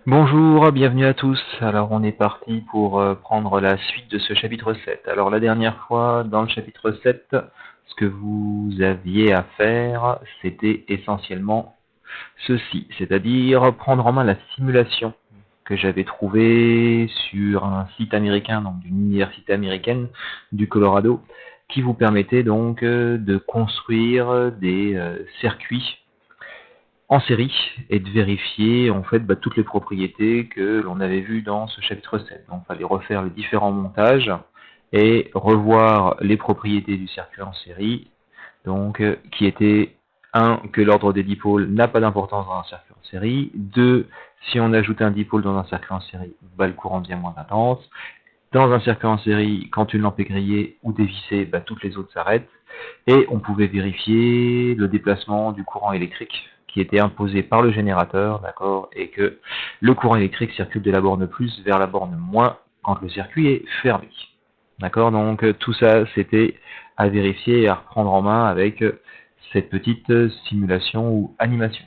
Bonjour, bienvenue à tous. Alors on est parti pour prendre la suite de ce chapitre 7. Alors la dernière fois, dans le chapitre 7, ce que vous aviez à faire, c'était essentiellement ceci, c'est-à-dire prendre en main la simulation que j'avais trouvée sur un site américain, donc d'une université américaine du Colorado, qui vous permettait donc de construire des circuits en série et de vérifier en fait toutes les propriétés que l'on avait vues dans ce chapitre 7. Donc il fallait refaire les différents montages et revoir les propriétés du circuit en série, donc qui étaient 1. Que l'ordre des dipôles n'a pas d'importance dans un circuit en série, 2. Si on ajoute un dipôle dans un circuit en série, le courant devient moins intense. Dans un circuit en série, quand une lampe est grillée ou dévissée, toutes les autres s'arrêtent. Et on pouvait vérifier le déplacement du courant électrique qui était imposé par le générateur, d'accord, et que le courant électrique circule de la borne plus vers la borne moins quand le circuit est fermé. D'accord, donc tout ça, c'était à vérifier et à reprendre en main avec cette petite simulation ou animation.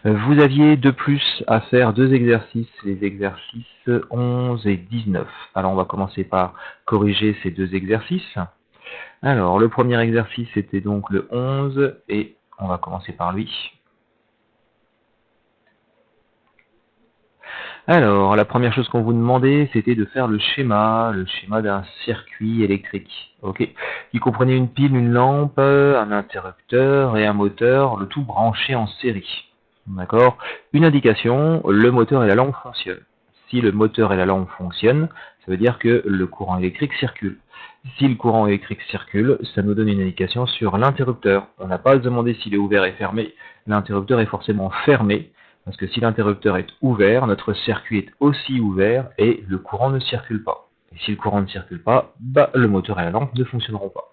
Vous aviez de plus à faire deux exercices, les exercices 11 et 19. Alors on va commencer par corriger ces deux exercices. Alors le premier exercice était donc le 11 et on va commencer par lui. Alors la première chose qu'on vous demandait, c'était de faire le schéma d'un circuit électrique, ok, qui comprenait une pile, une lampe, un interrupteur et un moteur, le tout branché en série. D'accord. Une indication, le moteur et la lampe fonctionnent. Si le moteur et la lampe fonctionnent, ça veut dire que le courant électrique circule. Si le courant électrique circule, ça nous donne une indication sur l'interrupteur. On n'a pas à se demander s'il est ouvert et fermé. L'interrupteur est forcément fermé, parce que si l'interrupteur est ouvert, notre circuit est aussi ouvert et le courant ne circule pas. Et si le courant ne circule pas, le moteur et la lampe ne fonctionneront pas.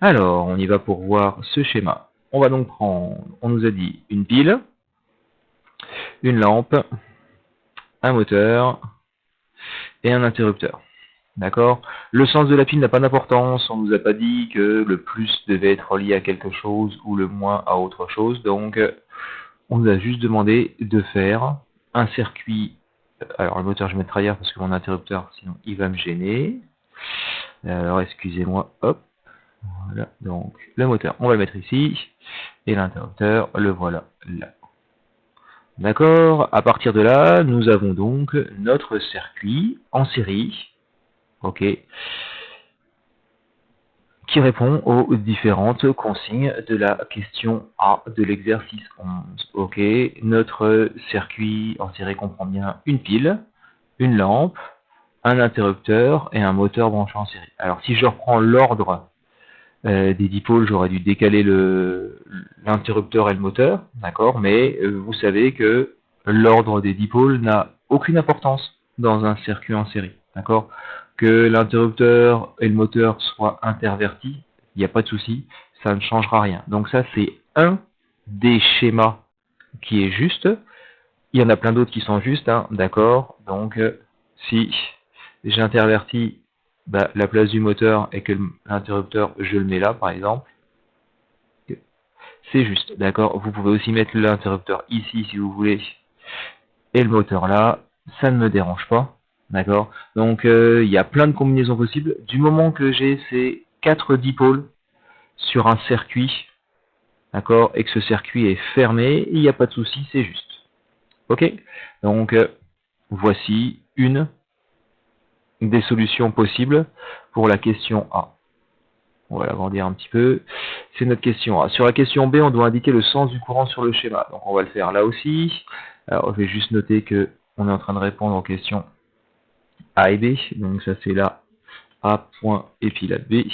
Alors, on y va pour voir ce schéma. On va donc prendre, on nous a dit une pile, une lampe, un moteur et un interrupteur. D'accord. Le sens de la pile n'a pas d'importance, on nous a pas dit que le plus devait être lié à quelque chose ou le moins à autre chose, donc on nous a juste demandé de faire un circuit. Alors le moteur je vais mettre ailleurs parce que mon interrupteur sinon il va me gêner. Alors excusez-moi, hop, voilà, donc le moteur on va le mettre ici et l'interrupteur le voilà là. D'accord. À partir de là, nous avons donc notre circuit en série, ok, qui répond aux différentes consignes de la question A de l'exercice 11. Ok, notre circuit en série comprend bien une pile, une lampe, un interrupteur et un moteur branché en série. Alors si je reprends l'ordre des dipôles, j'aurais dû décaler l'interrupteur et le moteur, d'accord, mais vous savez que l'ordre des dipôles n'a aucune importance dans un circuit en série, d'accord. Que l'interrupteur et le moteur soient intervertis, il n'y a pas de souci, ça ne changera rien. Donc ça, c'est un des schémas qui est juste. Il y en a plein d'autres qui sont justes, hein, d'accord. Donc si j'intervertis la place du moteur et que l'interrupteur, je le mets là, par exemple, c'est juste, d'accord. Vous pouvez aussi mettre l'interrupteur ici, si vous voulez, et le moteur là, ça ne me dérange pas, d'accord. Donc, il y a plein de combinaisons possibles. Du moment que j'ai ces 4 dipôles sur un circuit, d'accord, et que ce circuit est fermé, il n'y a pas de souci, c'est juste. Ok. Donc, voici une des solutions possibles pour la question A. On va l'agrandir un petit peu. C'est notre question A. Sur la question B, on doit indiquer le sens du courant sur le schéma. Donc on va le faire là aussi. Alors je vais juste noter que on est en train de répondre aux questions A et B. Donc ça c'est là A point et puis là B.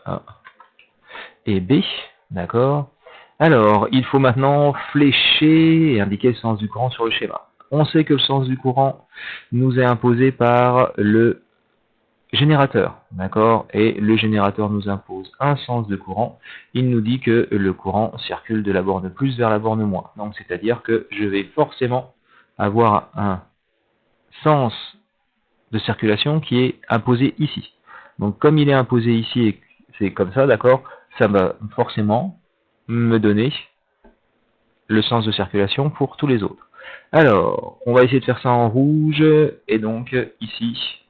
A et B. D'accord. Alors, il faut maintenant flécher et indiquer le sens du courant sur le schéma. On sait que le sens du courant nous est imposé par le générateur, d'accord, et le générateur nous impose un sens de courant. Il nous dit que le courant circule de la borne plus vers la borne moins. Donc, c'est-à-dire que je vais forcément avoir un sens de circulation qui est imposé ici. Donc, comme il est imposé ici et c'est comme ça, d'accord, ça va forcément me donner le sens de circulation pour tous les autres. Alors, on va essayer de faire ça en rouge, et donc ici,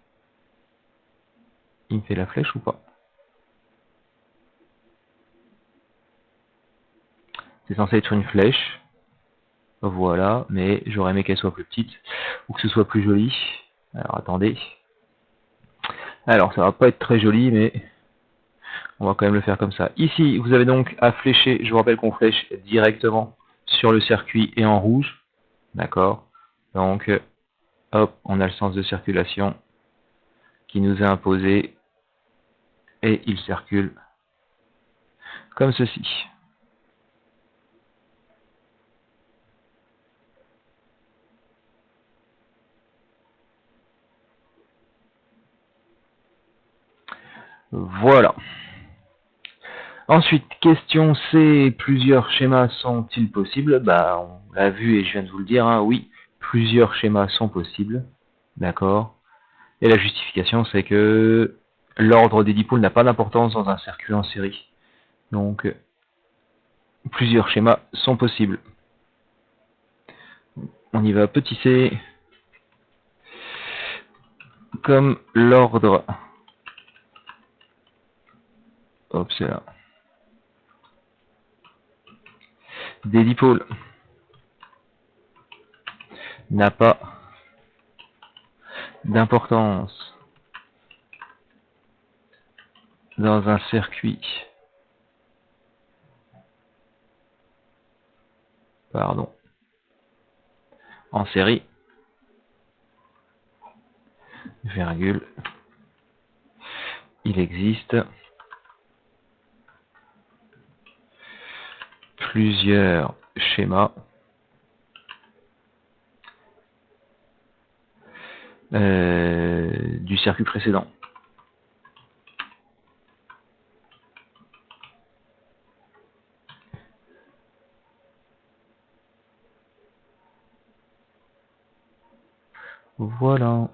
il me fait la flèche ou pas? C'est censé être une flèche, voilà, mais j'aurais aimé qu'elle soit plus petite, ou que ce soit plus joli. Alors attendez. Alors ça va pas être très joli, mais on va quand même le faire comme ça. Ici, vous avez donc à flécher, je vous rappelle qu'on flèche directement sur le circuit et en rouge, d'accord? Donc, hop, on a le sens de circulation qui nous est imposé, et il circule comme ceci. Voilà. Ensuite, question C, plusieurs schémas sont-ils possibles? Bah, on l'a vu et je viens de vous le dire, hein, oui, plusieurs schémas sont possibles, d'accord? Et la justification, c'est que l'ordre des dipôles n'a pas d'importance dans un circuit en série. Donc, plusieurs schémas sont possibles. On y va, petit c, comme l'ordre, hop, c'est là, des dipôles n'a pas d'importance dans un circuit, pardon, en série, virgule, il existe plusieurs schémas du circuit précédent. Voilà.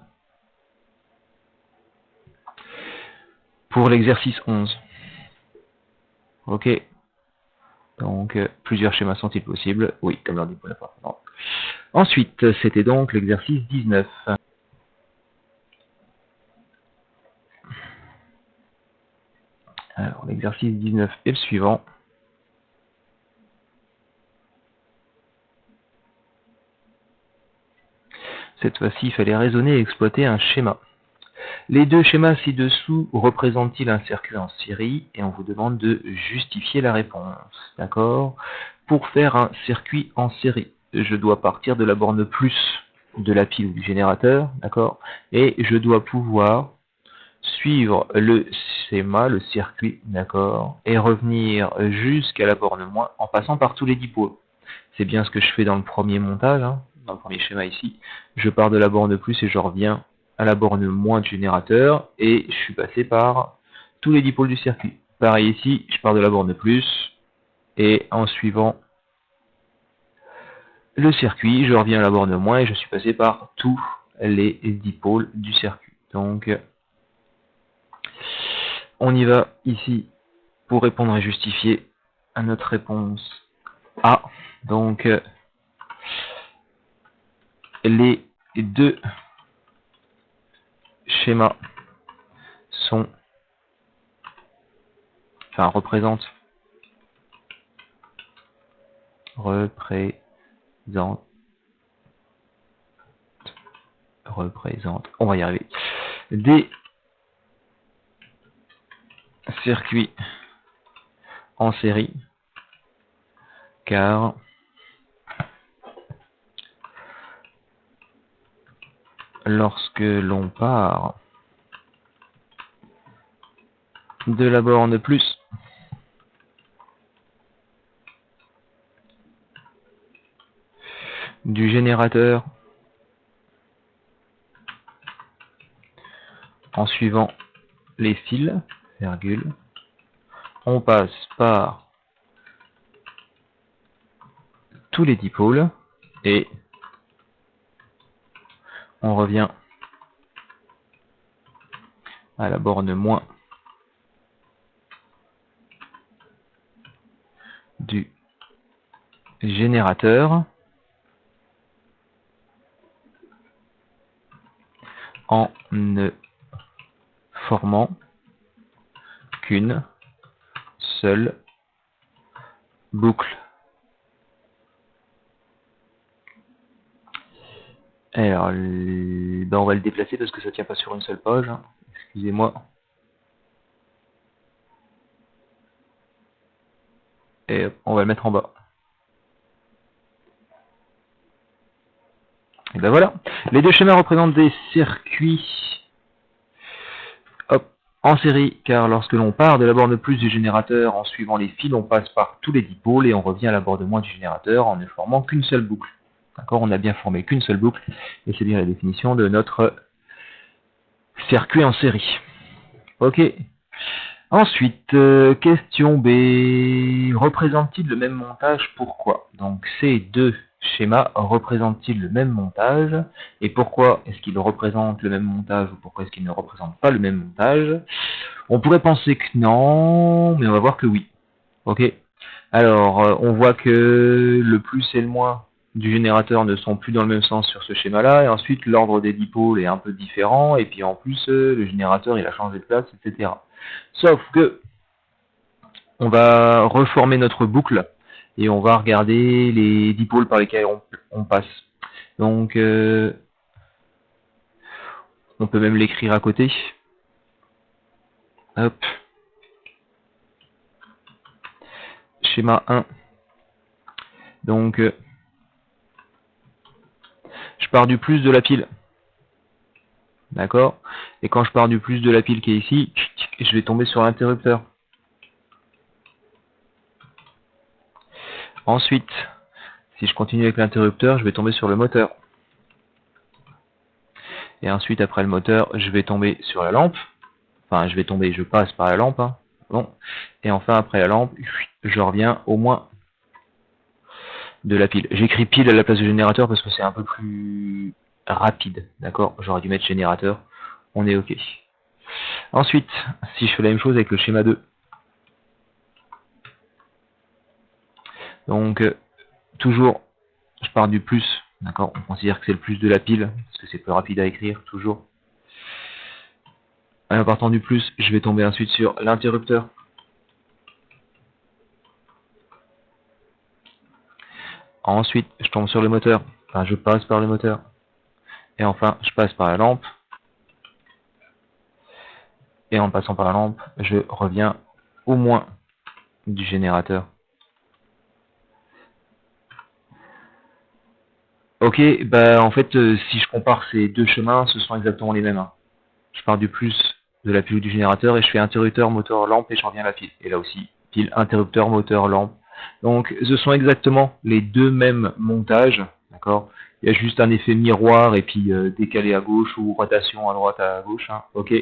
Pour l'exercice 11. Ok. Donc, plusieurs schémas sont-ils possibles? Oui, comme l'ordre dipôle n'a pas d'importance. Ensuite, c'était donc l'exercice 19. Alors, l'exercice 19 est le suivant. Cette fois-ci, il fallait raisonner et exploiter un schéma. Les deux schémas ci-dessous représentent-ils un circuit en série? Et on vous demande de justifier la réponse. D'accord? Pour faire un circuit en série, je dois partir de la borne plus de la pile ou du générateur, d'accord? Et je dois pouvoir suivre le schéma, le circuit, d'accord? Et revenir jusqu'à la borne moins en passant par tous les dipôles. C'est bien ce que je fais dans le premier montage, hein, dans le premier schéma ici. Je pars de la borne plus et je reviens à la borne moins du générateur et je suis passé par tous les dipôles du circuit. Pareil ici, je pars de la borne plus et en suivant le circuit, je reviens à la borne moins et je suis passé par tous les dipôles du circuit. Donc, on y va ici pour répondre et justifier à notre réponse A. Donc, les deux schémas sont, enfin, représentent, on va y arriver, des circuits en série, car lorsque l'on part de la borne plus du générateur en suivant les fils, virgule, on passe par tous les dipôles et on revient à la borne moins du générateur en ne formant qu'une seule boucle. Alors, on va le déplacer parce que ça ne tient pas sur une seule page. Hein. Excusez-moi. Et on va le mettre en bas. Et ben voilà. Les deux schémas représentent des circuits en série, car lorsque l'on part de la borne plus du générateur en suivant les fils, on passe par tous les dipôles et on revient à la borne moins du générateur en ne formant qu'une seule boucle. D'accord, on n'a bien formé qu'une seule boucle, et c'est bien la définition de notre circuit en série. Ok. Ensuite, question B. Représente-t-il le même montage? Pourquoi? Donc ces deux schémas représentent-ils le même montage? Et pourquoi est-ce qu'ils représentent le même montage ou pourquoi est-ce qu'ils ne représentent pas le même montage? On pourrait penser que non, mais on va voir que oui. Ok. Alors, on voit que le plus et le moins du générateur ne sont plus dans le même sens sur ce schéma-là, et ensuite l'ordre des dipôles est un peu différent, et puis en plus le générateur il a changé de place, etc. Sauf que on va reformer notre boucle et on va regarder les dipôles par lesquels on passe. Donc on peut même l'écrire à côté. Hop. Schéma 1. Donc je pars du plus de la pile. D'accord? Et quand je pars du plus de la pile qui est ici, je vais tomber sur l'interrupteur. Ensuite, si je continue avec l'interrupteur, je vais tomber sur le moteur. Et ensuite, après le moteur, je vais tomber sur la lampe. Enfin, je passe par la lampe. Hein. Bon. Et enfin, après la lampe, je reviens au moins de la pile. J'écris pile à la place du générateur parce que c'est un peu plus rapide. D'accord? J'aurais dû mettre générateur. On est OK. Ensuite, si je fais la même chose avec le schéma 2. Donc, toujours, je pars du plus. D'accord? On considère que c'est le plus de la pile parce que c'est plus rapide à écrire, toujours. En partant du plus, je vais tomber ensuite sur l'interrupteur. Ensuite, je tombe sur le moteur. Enfin, je passe par le moteur. Et enfin, je passe par la lampe. Et en passant par la lampe, je reviens au moins du générateur. Ok, bah en fait, si je compare ces deux chemins, ce sont exactement les mêmes. Hein. Je pars du plus de la pile du générateur et je fais interrupteur, moteur, lampe et je reviens à la pile. Et là aussi, pile, interrupteur, moteur, lampe. Donc, ce sont exactement les deux mêmes montages, d'accord? Il y a juste un effet miroir et puis décalé à gauche ou rotation à droite à gauche, hein, ok?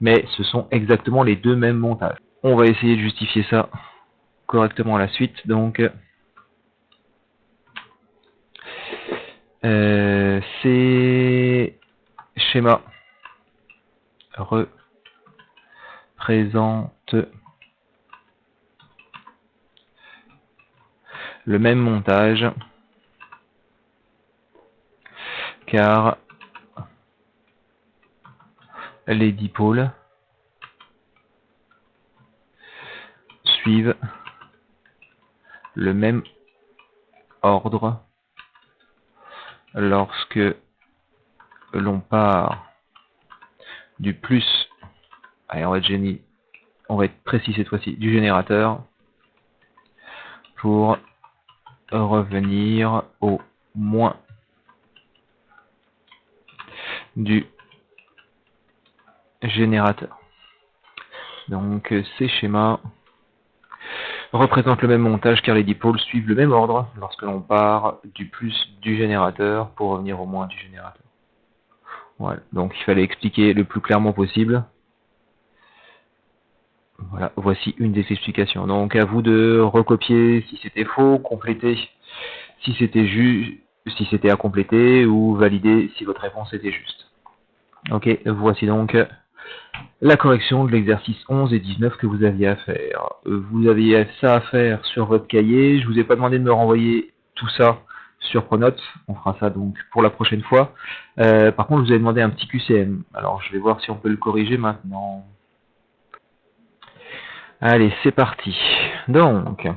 Mais ce sont exactement les deux mêmes montages. On va essayer de justifier ça correctement à la suite. Donc, ces schémas représentent le même montage car les dipôles suivent le même ordre lorsque l'on part du plus, allez, on va être précis cette fois-ci, du générateur pour revenir au moins du générateur. Donc ces schémas représentent le même montage car les dipôles suivent le même ordre lorsque l'on part du plus du générateur pour revenir au moins du générateur. Voilà, donc il fallait expliquer le plus clairement possible. Voilà, voici une des explications. Donc à vous de recopier si c'était faux, compléter si c'était si c'était à compléter ou valider si votre réponse était juste. Ok, voici donc la correction de l'exercice 11 et 19 que vous aviez à faire. Vous aviez ça à faire sur votre cahier. Je vous ai pas demandé de me renvoyer tout ça sur Pronote. On fera ça donc pour la prochaine fois. Par contre, je vous ai demandé un petit QCM. Alors, je vais voir si on peut le corriger maintenant. Allez, c'est parti. Donc,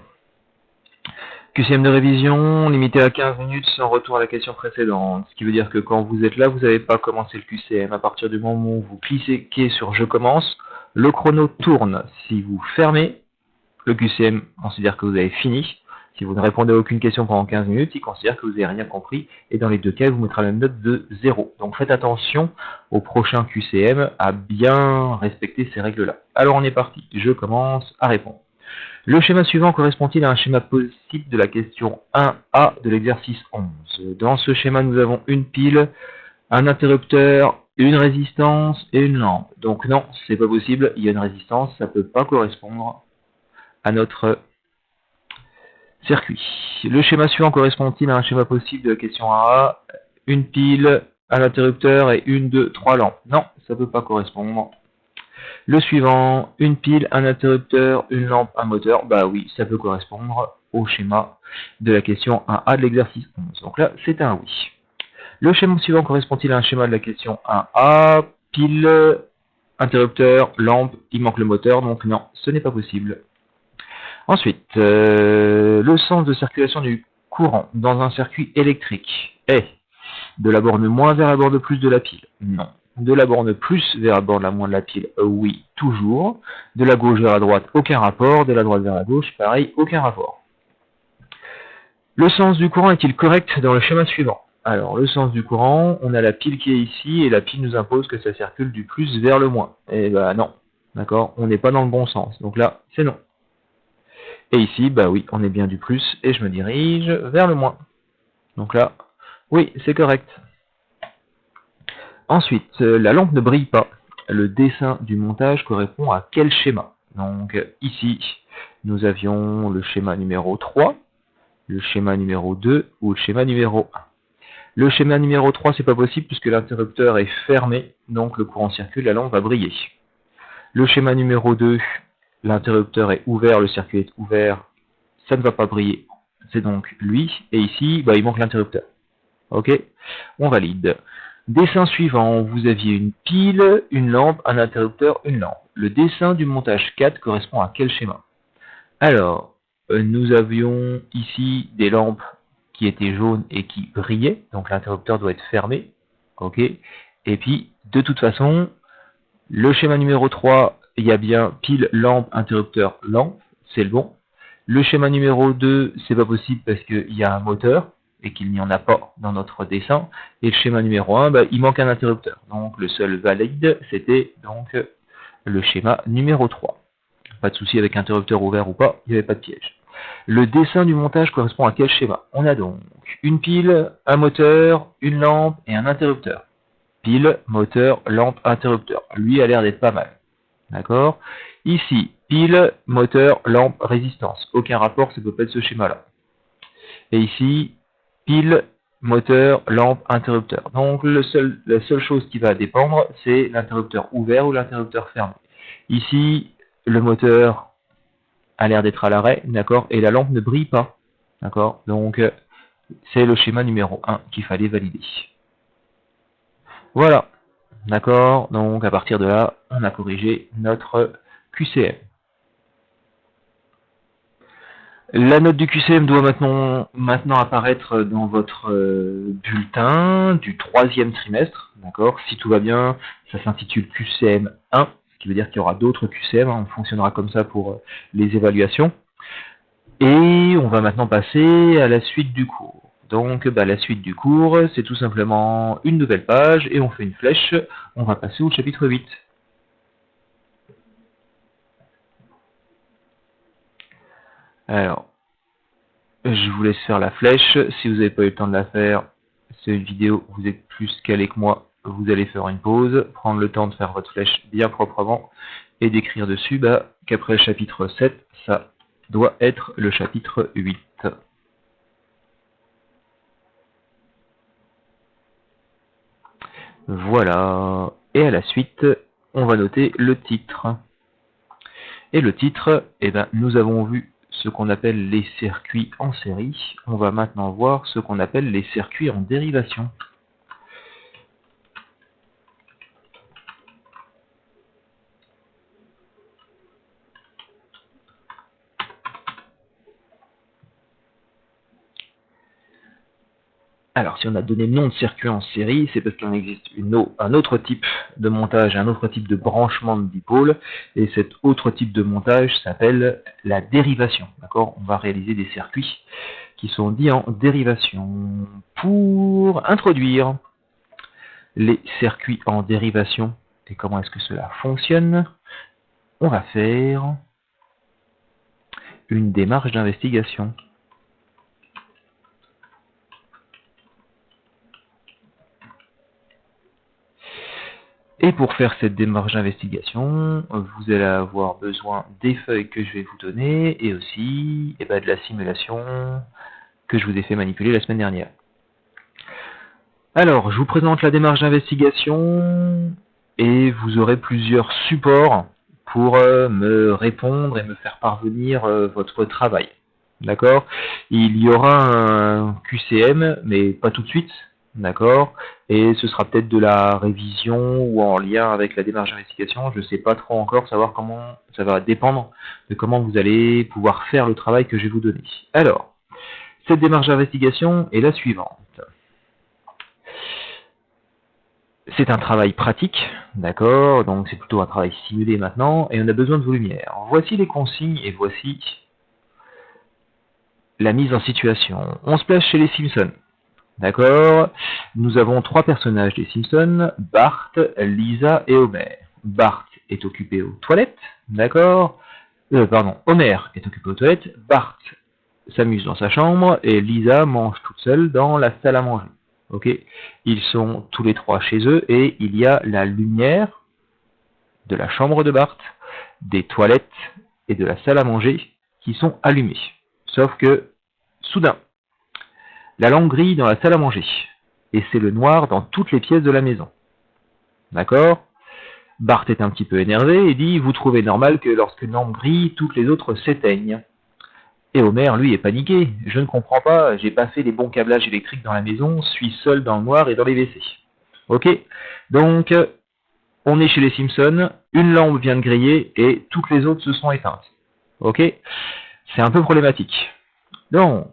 QCM de révision, limité à 15 minutes sans retour à la question précédente. Ce qui veut dire que quand vous êtes là, vous n'avez pas commencé le QCM. À partir du moment où vous cliquez sur Je commence, le chrono tourne. Si vous fermez, le QCM considère que vous avez fini. Si vous ne répondez à aucune question pendant 15 minutes, il considère que vous n'avez rien compris. Et dans les deux cas, il vous mettra la note de 0. Donc faites attention au prochain QCM à bien respecter ces règles-là. Alors on est parti. Je commence à répondre. Le schéma suivant correspond-il à un schéma possible de la question 1A de l'exercice 11? Dans ce schéma, nous avons une pile, un interrupteur, une résistance et une lampe. Donc non, c'est pas possible, il y a une résistance, ça ne peut pas correspondre à notre circuit. Le schéma suivant correspond-il à un schéma possible de la question 1A? Une pile, un interrupteur et une, deux, trois lampes. Non, ça ne peut pas correspondre. Le suivant, une pile, un interrupteur, une lampe, un moteur. Bah oui, ça peut correspondre au schéma de la question 1A de l'exercice 11. Donc là, c'est un oui. Le schéma suivant correspond-il à un schéma de la question 1A? Pile, interrupteur, lampe, il manque le moteur, donc non, ce n'est pas possible. Ensuite, le sens de circulation du courant dans un circuit électrique est de la borne moins vers la borne plus de la pile. Non. De la borne plus vers la borne la moins de la pile, oui, toujours. De la gauche vers la droite, aucun rapport. De la droite vers la gauche, pareil, aucun rapport. Le sens du courant est-il correct dans le schéma suivant? Alors, le sens du courant, on a la pile qui est ici, et la pile nous impose que ça circule du plus vers le moins. Et bah non, d'accord, on n'est pas dans le bon sens. Donc là, c'est non. Et ici, bah oui, on est bien du plus, et je me dirige vers le moins. Donc là, oui, c'est correct. Ensuite, la lampe ne brille pas. Le dessin du montage correspond à quel schéma? Donc ici, nous avions le schéma numéro 3, le schéma numéro 2 ou le schéma numéro 1. Le schéma numéro 3, c'est pas possible puisque l'interrupteur est fermé, donc le courant circule, la lampe va briller. Le schéma numéro 2, l'interrupteur est ouvert, le circuit est ouvert, ça ne va pas briller. C'est donc lui, et ici, bah, il manque l'interrupteur. Ok, on valide. Dessin suivant, vous aviez une pile, une lampe, un interrupteur, une lampe. Le dessin du montage 4 correspond à quel schéma? Alors, nous avions ici des lampes qui étaient jaunes et qui brillaient, donc l'interrupteur doit être fermé. Ok. Et puis, de toute façon, le schéma numéro 3, il y a bien pile, lampe, interrupteur, lampe, c'est le bon. Le schéma numéro 2, c'est pas possible parce qu'il y a un moteur et qu'il n'y en a pas dans notre dessin. Et le schéma numéro 1, bah, il manque un interrupteur. Donc le seul valide, c'était donc le schéma numéro 3. Pas de souci avec interrupteur ouvert ou pas, il n'y avait pas de piège. Le dessin du montage correspond à quel schéma? On a donc une pile, un moteur, une lampe et un interrupteur. Pile, moteur, lampe, interrupteur. Lui a l'air d'être pas mal. D'accord? Ici, pile, moteur, lampe, résistance. Aucun rapport, ça peut pas être ce schéma-là. Et ici, pile, moteur, lampe, interrupteur. Donc la seule chose qui va dépendre, c'est l'interrupteur ouvert ou l'interrupteur fermé. Ici, le moteur a l'air d'être à l'arrêt, d'accord, et la lampe ne brille pas. D'accord? Donc c'est le schéma numéro 1 qu'il fallait valider. Voilà. D'accord? Donc à partir de là, on a corrigé notre QCM. La note du QCM doit maintenant apparaître dans votre bulletin du 3e trimestre. D'accord? Si tout va bien, ça s'intitule QCM 1, ce qui veut dire qu'il y aura d'autres QCM. On fonctionnera comme ça pour les évaluations. Et on va maintenant passer à la suite du cours. Donc la suite du cours, c'est tout simplement une nouvelle page et on fait une flèche. On va passer au chapitre 8. Alors, je vous laisse faire la flèche. Si vous n'avez pas eu le temps de la faire, c'est une vidéo, vous êtes plus calé que moi. Vous allez faire une pause, prendre le temps de faire votre flèche bien proprement et d'écrire dessus qu'après le chapitre 7, ça doit être le chapitre 8. Voilà. Et à la suite, on va noter le titre. Et le titre, nous avons vu ce qu'on appelle les circuits en série. On va maintenant voir ce qu'on appelle les circuits en dérivation. Alors, si on a donné nom de circuit en série, c'est parce qu'il existe un autre type de montage, un autre type de branchement de dipôle, et cet autre type de montage s'appelle la dérivation. D'accord ? On va réaliser des circuits qui sont dits en dérivation. Pour introduire les circuits en dérivation et comment est-ce que cela fonctionne, on va faire une démarche d'investigation. Et pour faire cette démarche d'investigation, vous allez avoir besoin des feuilles que je vais vous donner et aussi de la simulation que je vous ai fait manipuler la semaine dernière. Alors, je vous présente la démarche d'investigation et vous aurez plusieurs supports pour me répondre et me faire parvenir votre travail. D'accord ? Il y aura un QCM, mais pas tout de suite. D'accord ? Et ce sera peut-être de la révision ou en lien avec la démarche d'investigation. Je ne sais pas trop encore savoir comment, ça va dépendre de comment vous allez pouvoir faire le travail que je vais vous donner. Alors, cette démarche d'investigation est la suivante. C'est un travail pratique, d'accord, donc c'est plutôt un travail simulé maintenant, et on a besoin de vos lumières. Voici les consignes et voici la mise en situation. On se place chez les Simpsons, d'accord. Nous avons trois personnages des Simpsons, Bart, Lisa et Homer. Bart est occupé aux toilettes, d'accord. Homer est occupé aux toilettes, Bart s'amuse dans sa chambre et Lisa mange toute seule dans la salle à manger. Ok, ils sont tous les trois chez eux et il y a la lumière de la chambre de Bart, des toilettes et de la salle à manger qui sont allumées. Sauf que, soudain, la lampe grille dans la salle à manger et c'est le noir dans toutes les pièces de la maison. D'accord ? Bart est un petit peu énervé et dit « Vous trouvez normal que lorsqu'une lampe grille, toutes les autres s'éteignent ?» Et Homer, lui, est paniqué. « Je ne comprends pas, j'ai pas fait les bons câblages électriques dans la maison, suis seul dans le noir et dans les WC. » Ok ? Donc, on est chez les Simpsons, une lampe vient de griller et toutes les autres se sont éteintes. Ok ? C'est un peu problématique. Donc,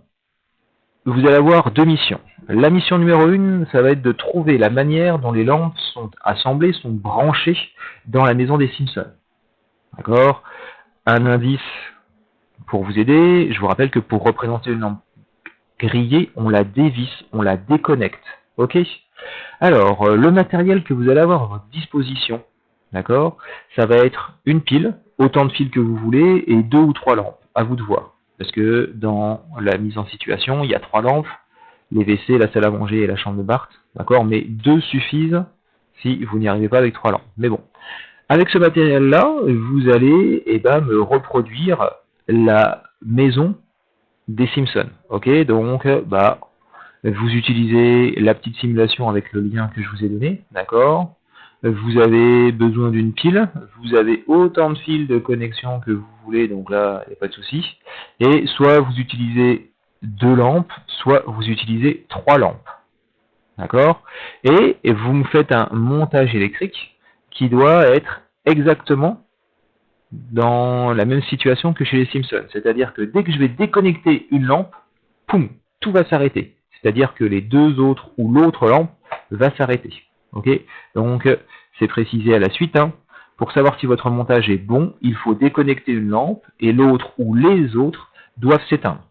vous allez avoir deux missions. La mission numéro 1, ça va être de trouver la manière dont les lampes sont assemblées, sont branchées dans la maison des Simpsons. D'accord ? Un indice pour vous aider, je vous rappelle que pour représenter une lampe grillée, on la dévisse, on la déconnecte. Ok ? Alors, le matériel que vous allez avoir à votre disposition, d'accord, ça va être une pile, autant de fils que vous voulez, et 2 ou 3 lampes, à vous de voir. Parce que dans la mise en situation, il y a 3 lampes, les WC, la salle à manger et la chambre de Bart, d'accord, mais 2 suffisent si vous n'y arrivez pas avec 3 lampes. Mais bon, avec ce matériel-là, vous allez me reproduire la maison des Simpsons. Ok, donc vous utilisez la petite simulation avec le lien que je vous ai donné, d'accord. Vous avez besoin d'une pile, vous avez autant de fils de connexion que vous voulez, donc là, il n'y a pas de souci. Et soit vous utilisez 2 lampes, soit vous utilisez 3 lampes, d'accord. Et vous me faites un montage électrique qui doit être exactement dans la même situation que chez les Simpsons. C'est-à-dire que dès que je vais déconnecter une lampe, poum, tout va s'arrêter. C'est-à-dire que les deux autres ou l'autre lampe va s'arrêter. Ok ? Donc, c'est précisé à la suite. Pour savoir si votre montage est bon, il faut déconnecter une lampe et l'autre ou les autres doivent s'éteindre.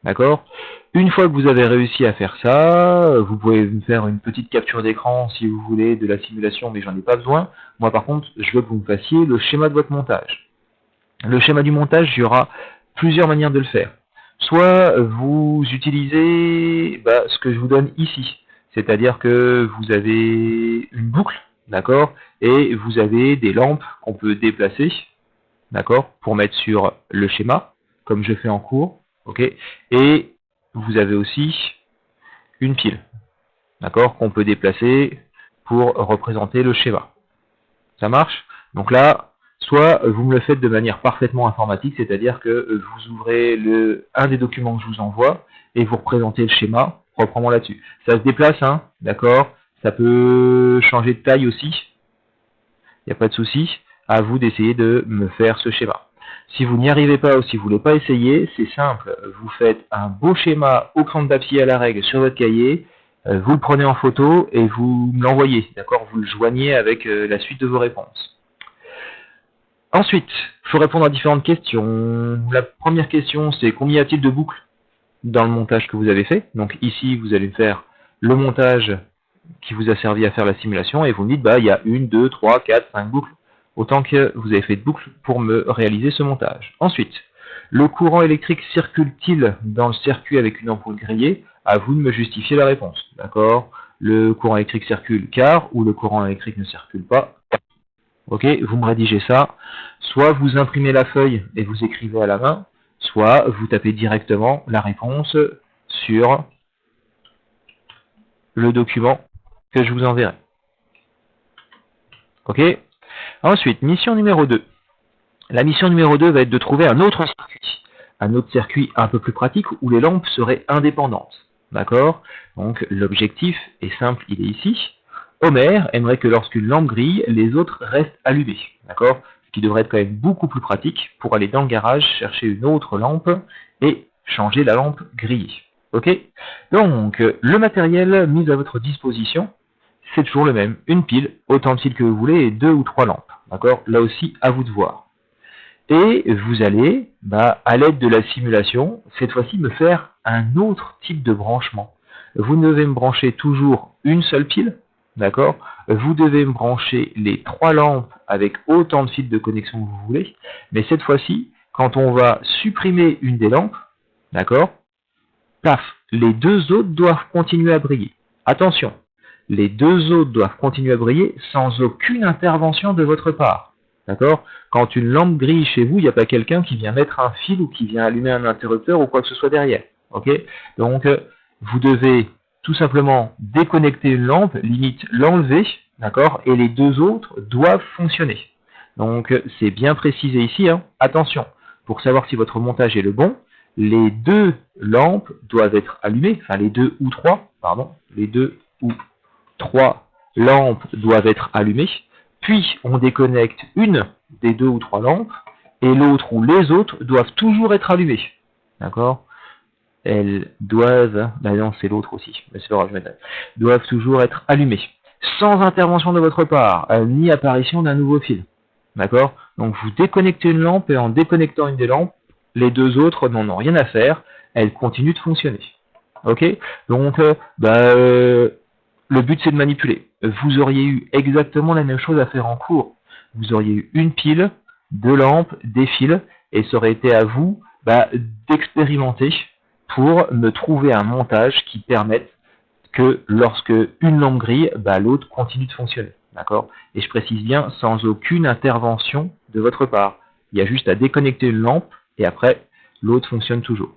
D'accord ? Une fois que vous avez réussi à faire ça, vous pouvez me faire une petite capture d'écran si vous voulez de la simulation, mais j'en ai pas besoin. Moi par contre, je veux que vous me fassiez le schéma de votre montage. Le schéma du montage, il y aura plusieurs manières de le faire. Soit vous utilisez ce que je vous donne ici, c'est-à-dire que vous avez une boucle, d'accord, et vous avez des lampes qu'on peut déplacer, d'accord, pour mettre sur le schéma, comme je fais en cours, ok, et vous avez aussi une pile, d'accord, qu'on peut déplacer pour représenter le schéma. Ça marche ? Donc là, soit vous me le faites de manière parfaitement informatique, c'est-à-dire que vous ouvrez un des documents que je vous envoie et vous représentez le schéma proprement là-dessus. Ça se déplace, hein, d'accord? Ça peut changer de taille aussi, il n'y a pas de souci. À vous d'essayer de me faire ce schéma. Si vous n'y arrivez pas ou si vous ne voulez pas essayer, c'est simple. Vous faites un beau schéma au crayon de papier à la règle sur votre cahier, vous le prenez en photo et vous me l'envoyez, d'accord? Vous le joignez avec la suite de vos réponses. Ensuite, il faut répondre à différentes questions. La première question, c'est combien y a-t-il de boucles dans le montage que vous avez fait? Donc ici, vous allez faire le montage qui vous a servi à faire la simulation et vous me dites, bah, il y a 1, 2, 3, 4, 5 boucles. Autant que vous avez fait de boucles pour me réaliser ce montage. Ensuite, le courant électrique circule-t-il dans le circuit avec une ampoule grillée? À vous de me justifier la réponse. D'accord? Le courant électrique circule car ou le courant électrique ne circule pas. Ok, vous me rédigez ça. Soit vous imprimez la feuille et vous écrivez à la main, soit vous tapez directement la réponse sur le document que je vous enverrai. Ok? Ensuite, mission numéro 2. La mission numéro 2 va être de trouver un autre circuit un peu plus pratique où les lampes seraient indépendantes. D'accord? Donc l'objectif est simple, il est ici. Homer aimerait que lorsqu'une lampe grille, les autres restent allumées. D'accord? Ce qui devrait être quand même beaucoup plus pratique pour aller dans le garage, chercher une autre lampe et changer la lampe grillée. Ok? Donc, le matériel mis à votre disposition, c'est toujours le même. Une pile, autant de fils que vous voulez, et 2 ou 3 lampes. D'accord? Là aussi, à vous de voir. Et vous allez, à l'aide de la simulation, cette fois-ci me faire un autre type de branchement. Vous devez me brancher toujours une seule pile, d'accord? Vous devez me brancher les 3 lampes avec autant de fils de connexion que vous voulez, mais cette fois-ci, quand on va supprimer une des lampes, d'accord? Paf, les 2 autres doivent continuer à briller. Attention, les 2 autres doivent continuer à briller sans aucune intervention de votre part. D'accord? Quand une lampe grille chez vous, il n'y a pas quelqu'un qui vient mettre un fil ou qui vient allumer un interrupteur ou quoi que ce soit derrière. Ok? Donc, vous devez tout simplement déconnecter une lampe, limite l'enlever, d'accord? Et les 2 autres doivent fonctionner. Donc, c'est bien précisé ici, hein. Attention, pour savoir si votre montage est le bon, les 2 lampes doivent être allumées, enfin les 2 ou 3 lampes doivent être allumées, puis on déconnecte une des 2 ou 3 lampes, et l'autre ou les autres doivent toujours être allumées. D'accord? Elles doivent, non c'est l'autre aussi, mais c'est pas grave, je mettrai. Doivent toujours être allumées, sans intervention de votre part, ni apparition d'un nouveau fil. D'accord? Donc vous déconnectez une lampe, et en déconnectant une des lampes, les 2 autres n'en ont rien à faire, elles continuent de fonctionner. Ok? Donc, le but c'est de manipuler. Vous auriez eu exactement la même chose à faire en cours. Vous auriez eu une pile, 2 lampes, des fils, et ça aurait été à vous d'expérimenter pour me trouver un montage qui permette que lorsque une lampe grille, l'autre continue de fonctionner. D'accord? Et je précise bien, sans aucune intervention de votre part. Il y a juste à déconnecter une lampe, et après, l'autre fonctionne toujours.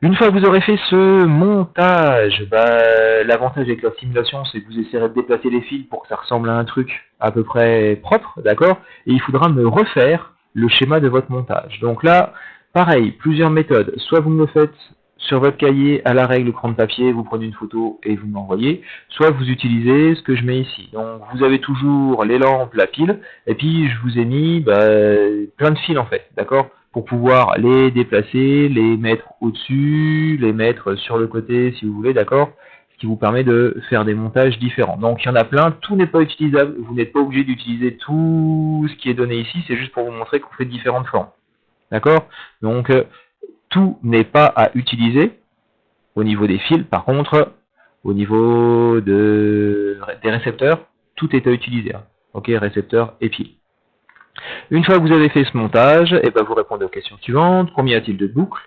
Une fois que vous aurez fait ce montage, l'avantage avec la simulation, c'est que vous essayerez de déplacer les fils pour que ça ressemble à un truc à peu près propre, d'accord? Et il faudra me refaire le schéma de votre montage. Donc là, pareil, plusieurs méthodes. Soit vous me le faites sur votre cahier à la règle crayon de papier, vous prenez une photo et vous m'envoyez, soit vous utilisez ce que je mets ici. Donc vous avez toujours les lampes, la pile, et puis je vous ai mis plein de fils en fait, d'accord? Pour pouvoir les déplacer, les mettre au-dessus, les mettre sur le côté si vous voulez, d'accord? Ce qui vous permet de faire des montages différents. Donc il y en a plein, tout n'est pas utilisable, vous n'êtes pas obligé d'utiliser tout ce qui est donné ici, c'est juste pour vous montrer qu'on fait différentes formes. D'accord? Donc tout n'est pas à utiliser au niveau des fils, par contre, au niveau des récepteurs, tout est à utiliser. Hein. Ok, récepteurs et piles. Une fois que vous avez fait ce montage, vous répondez aux questions suivantes. Combien y a-t-il de boucles?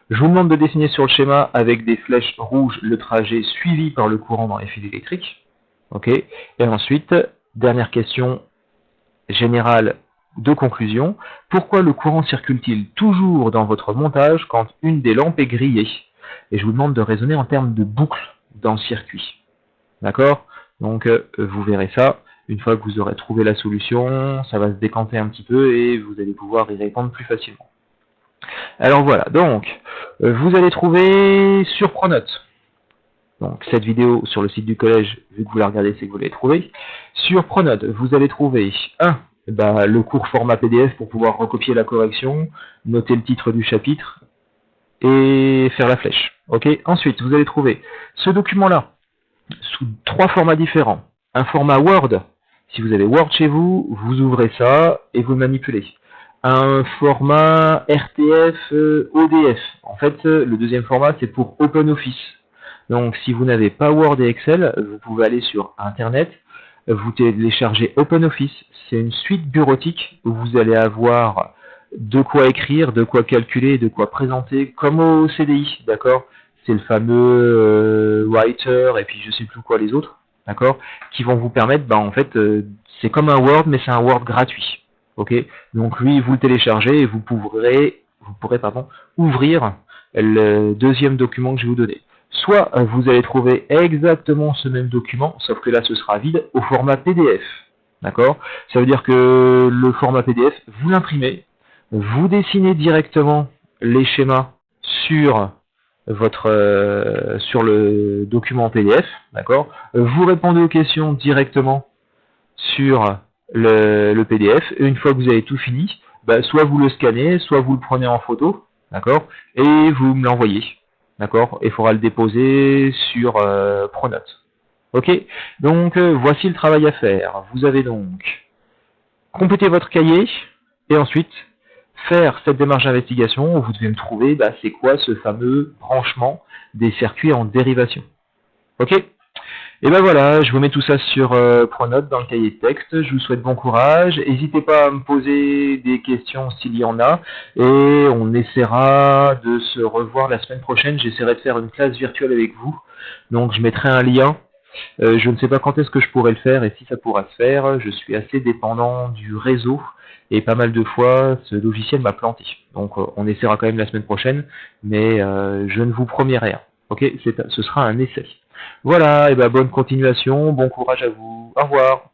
Je vous demande de dessiner sur le schéma avec des flèches rouges le trajet suivi par le courant dans les fils électriques. Ok. Et ensuite, dernière question générale de conclusion. Pourquoi le courant circule-t-il toujours dans votre montage quand une des lampes est grillée? Et je vous demande de raisonner en termes de boucles dans le circuit. D'accord? Donc, vous verrez ça. Une fois que vous aurez trouvé la solution, ça va se décanter un petit peu et vous allez pouvoir y répondre plus facilement. Alors voilà, donc vous allez trouver sur Pronote. Donc cette vidéo sur le site du collège, vu que vous la regardez, c'est que vous l'avez trouvée. Sur Pronote, vous allez trouver le cours format PDF pour pouvoir recopier la correction, noter le titre du chapitre et faire la flèche. Ok. Ensuite, vous allez trouver ce document-là sous 3 formats différents. Un format Word, si vous avez Word chez vous, vous ouvrez ça et vous le manipulez. Un format RTF ODF. En fait, le deuxième format, c'est pour OpenOffice. Donc, si vous n'avez pas Word et Excel, vous pouvez aller sur Internet, vous téléchargez OpenOffice. C'est une suite bureautique où vous allez avoir de quoi écrire, de quoi calculer, de quoi présenter, comme au CDI, d'accord? C'est le fameux Writer et puis je sais plus quoi les autres, d'accord? Qui vont vous permettre, en fait, c'est comme un Word, mais c'est un Word gratuit, ok? Donc lui, vous le téléchargez et vous pourrez ouvrir le deuxième document que je vais vous donner. Soit vous allez trouver exactement ce même document, sauf que là ce sera vide, au format PDF. D'accord? Ça veut dire que le format PDF, vous l'imprimez, vous dessinez directement les schémas sur sur le document PDF, d'accord? Vous répondez aux questions directement sur le PDF, et une fois que vous avez tout fini, soit vous le scannez, soit vous le prenez en photo, d'accord? Et vous me l'envoyez. D'accord? Il faudra le déposer sur Pronote. Ok? Donc, voici le travail à faire. Vous avez donc complété votre cahier et ensuite faire cette démarche d'investigation où vous devez me trouver c'est quoi ce fameux branchement des circuits en dérivation. Ok? Et voilà, je vous mets tout ça sur Pronote dans le cahier de texte. Je vous souhaite bon courage. N'hésitez pas à me poser des questions s'il y en a. Et on essaiera de se revoir la semaine prochaine. J'essaierai de faire une classe virtuelle avec vous. Donc je mettrai un lien. Je ne sais pas quand est-ce que je pourrai le faire et si ça pourra se faire. Je suis assez dépendant du réseau. Et pas mal de fois, ce logiciel m'a planté. Donc on essaiera quand même la semaine prochaine. Mais je ne vous promets rien. Ok? Ce sera un essai. Voilà, et bonne continuation, bon courage à vous. Au revoir.